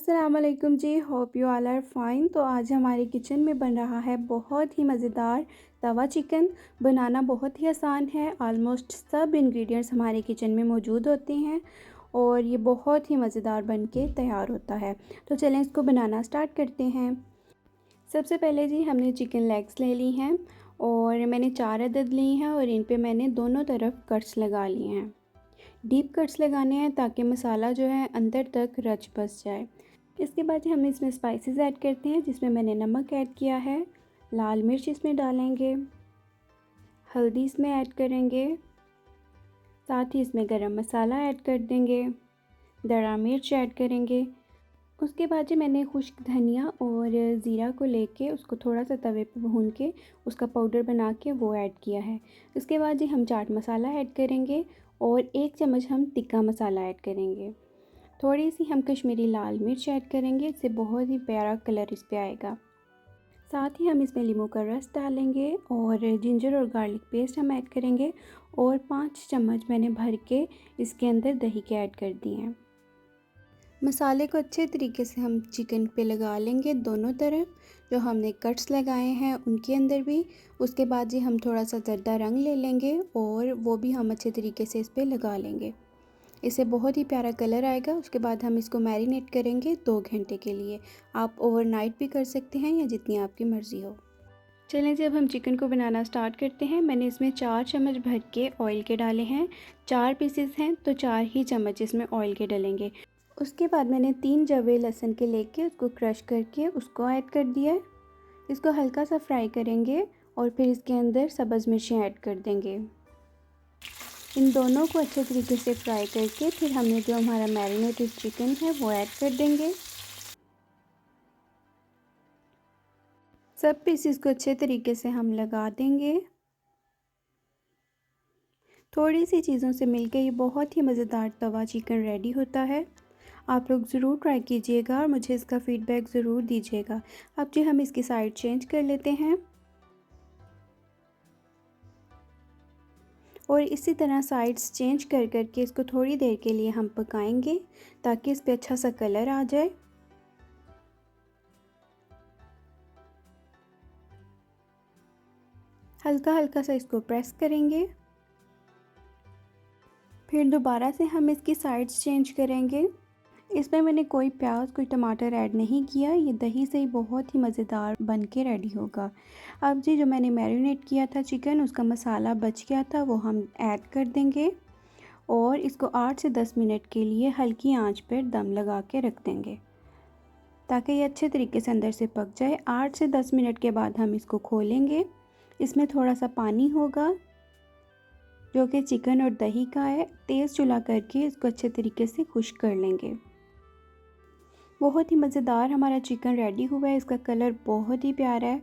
अस्सलाम वालेकुम जी, hope you all are fine. तो आज हमारे किचन में बन रहा है बहुत ही मज़ेदार तवा चिकन। बनाना बहुत ही आसान है। ऑलमोस्ट सब इंग्रेडिएंट्स हमारे किचन में मौजूद होते हैं और ये बहुत ही मज़ेदार बन के तैयार होता है। तो चलें इसको बनाना स्टार्ट करते हैं। सबसे पहले जी हमने चिकन लेग्स ले ली हैं और मैंने 4 अदद ली हैं और इन पे मैंने दोनों तरफ कट्स लगा लिए हैं। डीप कट्स लगाने हैं ताकि मसाला जो है अंदर तक रच बस जाए। इसके बाद हम इसमें स्पाइसेस ऐड करते हैं, जिसमें मैंने नमक ऐड किया है, लाल मिर्च इसमें डालेंगे, हल्दी इसमें ऐड करेंगे, साथ ही इसमें गरम मसाला ऐड कर देंगे, दरा मिर्च ऐड करेंगे। उसके बाद जी मैंने खुश्क धनिया और ज़ीरा को लेके उसको थोड़ा सा तवे पे भून के उसका पाउडर बना के वो ऐड किया है। उसके बाद जी हम चाट मसाला ऐड करेंगे और 1 चम्मच हम तिक्का मसाला ऐड करेंगे। थोड़ी सी हम कश्मीरी लाल मिर्च ऐड करेंगे, इससे बहुत ही प्यारा कलर इस पे आएगा। साथ ही हम इसमें नींबू का रस डालेंगे और जिंजर और गार्लिक पेस्ट हम ऐड करेंगे और 5 चम्मच मैंने भर के इसके अंदर दही के ऐड कर दिए हैं। मसाले को अच्छे तरीके से हम चिकन पे लगा लेंगे दोनों तरफ, जो हमने कट्स लगाए हैं उनके अंदर भी। उसके बाद जी हम थोड़ा सा ज़र्दा रंग ले लेंगे और वो भी हम अच्छे तरीके से इस पर लगा लेंगे। इससे बहुत ही प्यारा कलर आएगा। उसके बाद हम इसको मैरिनेट करेंगे 2 घंटे के लिए। आप ओवरनाइट भी कर सकते हैं या जितनी आपकी मर्ज़ी हो। चलें जब हम चिकन को बनाना स्टार्ट करते हैं। मैंने इसमें 4 चम्मच भर के ऑयल के डाले हैं। 4 पीसेस हैं तो 4 ही चम्मच इसमें ऑयल के डलेंगे। उसके बाद मैंने 3 जवे लहसुन के लेके उसको क्रश करके उसको ऐड कर दिया है। इसको हल्का सा फ्राई करेंगे और फिर इसके अंदर सब्ज़ मिर्चें ऐड कर देंगे। इन दोनों को अच्छे तरीके से फ्राई करके फिर हमने जो हमारा मैरिनेटेड चिकन है वो ऐड कर देंगे। सब पीसेस को अच्छे तरीके से हम लगा देंगे। थोड़ी सी चीज़ों से मिलके ये बहुत ही मज़ेदार तवा चिकन रेडी होता है। आप लोग ज़रूर ट्राई कीजिएगा और मुझे इसका फ़ीडबैक ज़रूर दीजिएगा। अब जी हम इसकी साइड चेंज कर लेते हैं और इसी तरह साइड्स चेंज कर के इसको थोड़ी देर के लिए हम पकाएंगे ताकि इस पे अच्छा सा कलर आ जाए। हल्का हल्का सा इसको प्रेस करेंगे। फिर दोबारा से हम इसकी साइड्स चेंज करेंगे। इसमें मैंने कोई प्याज कोई टमाटर ऐड नहीं किया। ये दही से ही बहुत ही मज़ेदार बन के रेडी होगा। अब जी जो मैंने मैरिनेट किया था चिकन, उसका मसाला बच गया था वो हम ऐड कर देंगे और इसको 8 से 10 मिनट के लिए हल्की आंच पर दम लगा के रख देंगे ताकि ये अच्छे तरीके से अंदर से पक जाए। 8 से 10 मिनट के बाद हम इसको खोलेंगे। इसमें थोड़ा सा पानी होगा जो कि चिकन और दही का है। तेज़ चूल्हा करके इसको अच्छे तरीके से खुश्क कर लेंगे। बहुत ही मज़ेदार हमारा चिकन रेडी हुआ है। इसका कलर बहुत ही प्यारा है।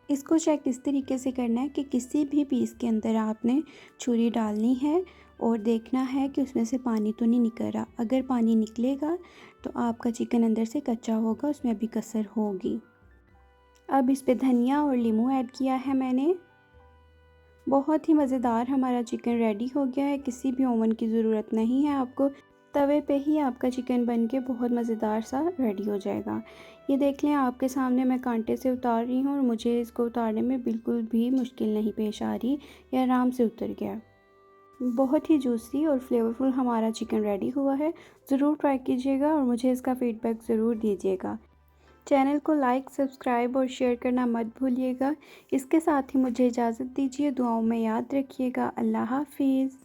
इसको चेक इस तरीके से करना है कि किसी भी पीस के अंदर आपने छुरी डालनी है और देखना है कि उसमें से पानी तो नहीं निकल रहा। अगर पानी निकलेगा तो आपका चिकन अंदर से कच्चा होगा, उसमें अभी कसर होगी। अब इस पे धनिया और नींबू ऐड किया है मैंने। बहुत ही मज़ेदार हमारा चिकन रेडी हो गया है। किसी भी ओवन की ज़रूरत नहीं है आपको। तवे पे ही आपका चिकन बन के बहुत मज़ेदार सा रेडी हो जाएगा। ये देख लें आपके सामने मैं कांटे से उतार रही हूँ और मुझे इसको उतारने में बिल्कुल भी मुश्किल नहीं पेश आ रही। ये आराम से उतर गया। बहुत ही जूसी और फ्लेवरफुल हमारा चिकन रेडी हुआ है। ज़रूर ट्राई कीजिएगा और मुझे इसका फ़ीडबैक ज़रूर दीजिएगा। चैनल को लाइक, सब्सक्राइब और शेयर करना मत भूलिएगा। इसके साथ ही मुझे इजाज़त दीजिए। दुआओं में याद रखिएगा। अल्लाह हाफ़िज़।